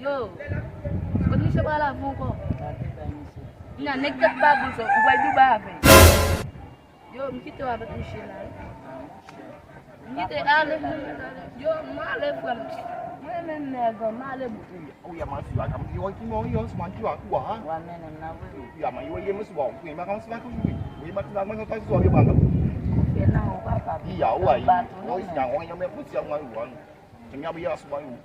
Yo, kon mi se pral avon kon. Nan, nek tek babou so, ou bay Dubaï avec. Yo, mi kite avec Michel là. Mi kite ale, yo, ma ale frère. Moi même nègre, ma ale boutou. Oh ya man suwa kam yo ki mo yo sman ki wa ku ha. Wa mennen na wuri. Ya man yo ye mo suwa ku ma kan suwa ku ju. Yo ma tla ma kan suwa yo ba ga. Ke na o papa. Iya wa yi. Yo ya wa ya me pu sia wa wa. Nya bi ya suwa yo.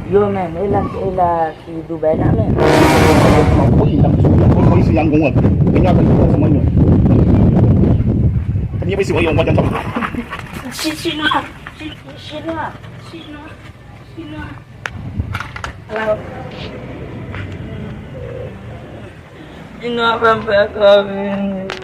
Yo men, ela si Dubai na men. Ko yi tam ko yi si yang gong wa. Nya ba ko sama yo. Ni ba si wa yo wa jang. Chinwa. Hello. Chinwa pampa kami.